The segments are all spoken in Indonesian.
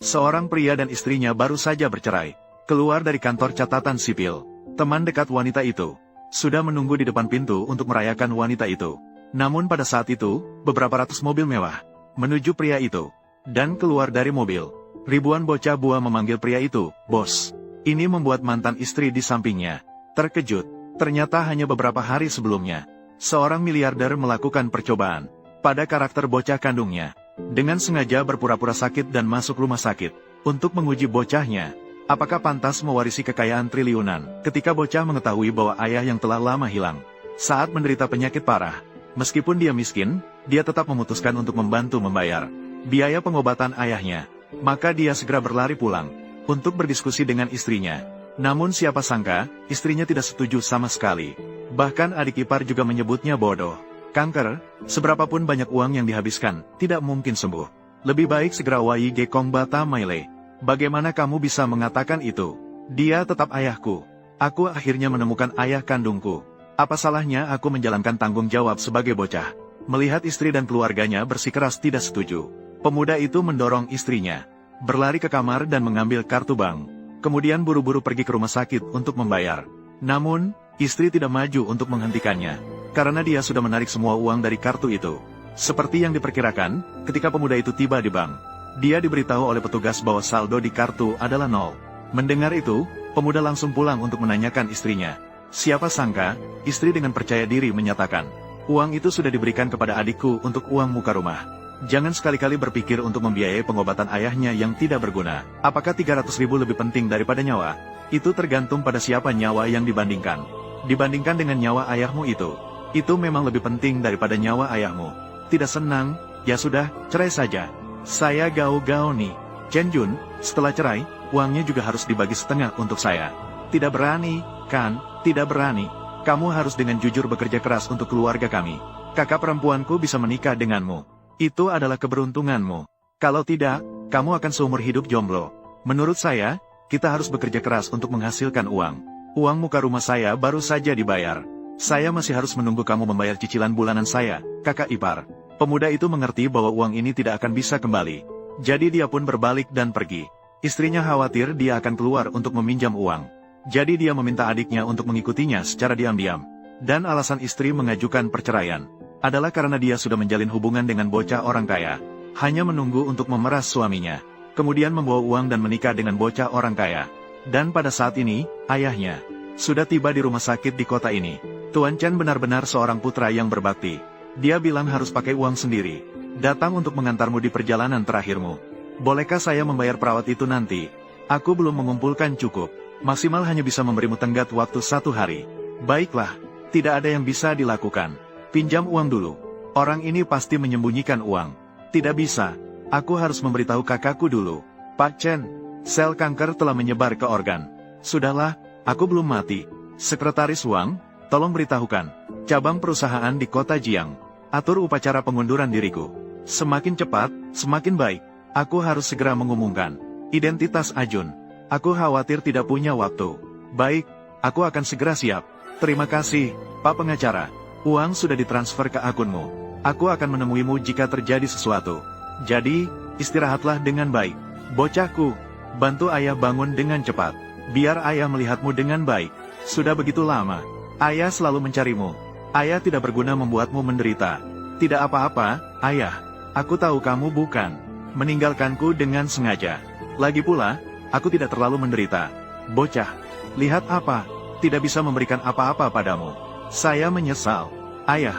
Seorang pria dan istrinya baru saja bercerai. Keluar dari kantor catatan sipil. Teman dekat wanita itu sudah menunggu di depan pintu untuk merayakan wanita itu. Namun pada saat itu, beberapa ratus mobil mewah menuju pria itu. Dan keluar dari mobil, ribuan bocah buah memanggil pria itu, "Bos." Ini membuat mantan istri di sampingnya terkejut. Ternyata hanya beberapa hari sebelumnya, seorang miliarder melakukan percobaan pada karakter bocah kandungnya. Dengan sengaja berpura-pura sakit dan masuk rumah sakit untuk menguji bocahnya, apakah pantas mewarisi kekayaan triliunan ketika bocah mengetahui bahwa ayah yang telah lama hilang saat menderita penyakit parah. Meskipun dia miskin, dia tetap memutuskan untuk membantu membayar biaya pengobatan ayahnya. Maka dia segera berlari pulang untuk berdiskusi dengan istrinya. Namun siapa sangka, istrinya tidak setuju sama sekali. Bahkan adik ipar juga menyebutnya bodoh. Kanker, seberapapun banyak uang yang dihabiskan, tidak mungkin sembuh. Lebih baik segera YG Kong Bata Maile. Bagaimana kamu bisa mengatakan itu? Dia tetap ayahku. Aku akhirnya menemukan ayah kandungku. Apa salahnya aku menjalankan tanggung jawab sebagai bocah? Melihat istri dan keluarganya bersikeras tidak setuju, pemuda itu mendorong istrinya berlari ke kamar dan mengambil kartu bank. Kemudian buru-buru pergi ke rumah sakit untuk membayar. Namun, istri tidak maju untuk menghentikannya, karena dia sudah menarik semua uang dari kartu itu. Seperti yang diperkirakan, ketika pemuda itu tiba di bank, dia diberitahu oleh petugas bahwa saldo di kartu adalah 0. Mendengar itu, pemuda langsung pulang untuk menanyakan istrinya. Siapa sangka, istri dengan percaya diri menyatakan, "Uang itu sudah diberikan kepada adikku untuk uang muka rumah. Jangan sekali-kali berpikir untuk membiayai pengobatan ayahnya yang tidak berguna. Apakah 300.000 lebih penting daripada nyawa? Itu tergantung pada siapa nyawa yang dibandingkan. Dibandingkan dengan nyawa ayahmu itu memang lebih penting daripada nyawa ayahmu. Tidak senang? Ya sudah, cerai saja. Saya gao-gao nih. Chen Jun, setelah cerai, uangnya juga harus dibagi setengah untuk saya." "Tidak berani, kan? Tidak berani. Kamu harus dengan jujur bekerja keras untuk keluarga kami. Kakak perempuanku bisa menikah denganmu. Itu adalah keberuntunganmu. Kalau tidak, kamu akan seumur hidup jomblo. Menurut saya, kita harus bekerja keras untuk menghasilkan uang. Uang muka rumah saya baru saja dibayar. Saya masih harus menunggu kamu membayar cicilan bulanan saya, kakak ipar." Pemuda itu mengerti bahwa uang ini tidak akan bisa kembali. Jadi dia pun berbalik dan pergi. Istrinya khawatir dia akan keluar untuk meminjam uang. Jadi dia meminta adiknya untuk mengikutinya secara diam-diam. Dan alasan istri mengajukan perceraian adalah karena dia sudah menjalin hubungan dengan bocah orang kaya, hanya menunggu untuk memeras suaminya, kemudian membawa uang dan menikah dengan bocah orang kaya. Dan pada saat ini, ayahnya sudah tiba di rumah sakit di kota ini. Tuan Chen benar-benar seorang putra yang berbakti. Dia bilang harus pakai uang sendiri, datang untuk mengantarmu di perjalanan terakhirmu. Bolehkah saya membayar perawat itu nanti? Aku belum mengumpulkan cukup, maksimal hanya bisa memberimu tenggat waktu 1 hari. Baiklah, tidak ada yang bisa dilakukan. Pinjam uang dulu. Orang ini pasti menyembunyikan uang. Tidak bisa, aku harus memberitahu kakakku dulu. Pak Chen, sel kanker telah menyebar ke organ. Sudahlah, aku belum mati. Sekretaris Wang, tolong beritahukan cabang perusahaan di kota Jiang. Atur upacara pengunduran diriku. Semakin cepat, semakin baik. Aku harus segera mengumumkan identitas Ajun. Aku khawatir tidak punya waktu. Baik, aku akan segera siap. Terima kasih, Pak Pengacara. Uang sudah ditransfer ke akunmu. Aku akan menemuimu jika terjadi sesuatu. Jadi, istirahatlah dengan baik. Bocahku, bantu ayah bangun dengan cepat. Biar ayah melihatmu dengan baik. Sudah begitu lama, ayah selalu mencarimu. Ayah tidak berguna membuatmu menderita. Tidak apa-apa, ayah. Aku tahu kamu bukan meninggalkanku dengan sengaja. Lagi pula, aku tidak terlalu menderita. Bocah, lihat apa? Tidak bisa memberikan apa-apa padamu. Saya menyesal. Ayah,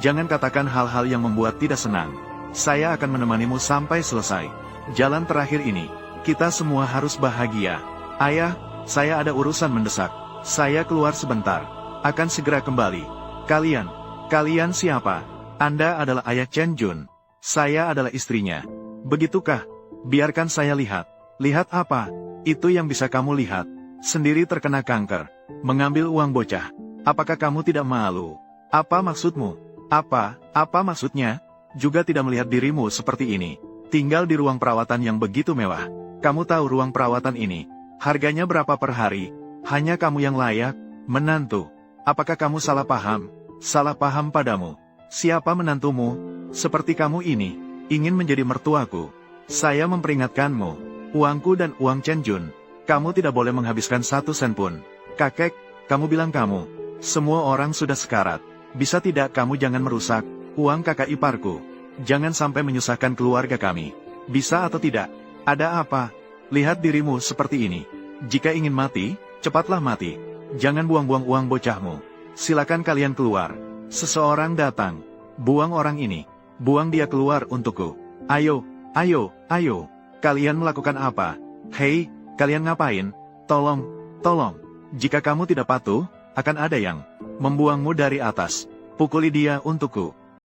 jangan katakan hal-hal yang membuat tidak senang. Saya akan menemanimu sampai selesai. Jalan terakhir ini, kita semua harus bahagia. Ayah, saya ada urusan mendesak. Saya keluar sebentar. Akan segera kembali. Kalian siapa? Anda adalah ayah Chen Jun. Saya adalah istrinya. Begitukah? Biarkan saya lihat. Lihat apa? Itu yang bisa kamu lihat. Sendiri terkena kanker. Mengambil uang bocah. Apakah kamu tidak malu? Apa maksudmu? Apa maksudnya? Juga tidak melihat dirimu seperti ini. Tinggal di ruang perawatan yang begitu mewah. Kamu tahu ruang perawatan ini harganya berapa per hari? Hanya kamu yang layak, menantu. Apakah kamu salah paham? Salah paham padamu. Siapa menantumu? Seperti kamu ini, ingin menjadi mertuaku. Saya memperingatkanmu. Uangku dan uang Chen Jun. Kamu tidak boleh menghabiskan 1 sen pun. Kakek, kamu bilang kamu. Semua orang sudah sekarat. Bisa tidak kamu jangan merusak uang kakak iparku? Jangan sampai menyusahkan keluarga kami. Bisa atau tidak? Ada apa? Lihat dirimu seperti ini. Jika ingin mati, cepatlah mati. Jangan buang-buang uang bocahmu. Silakan kalian keluar. Seseorang datang. Buang orang ini. Buang dia keluar untukku. Ayo, ayo, ayo. Kalian melakukan apa? Hei, kalian ngapain? Tolong, tolong. Jika kamu tidak patuh, akan ada yang membuangmu dari atas. Pukuli dia untukku.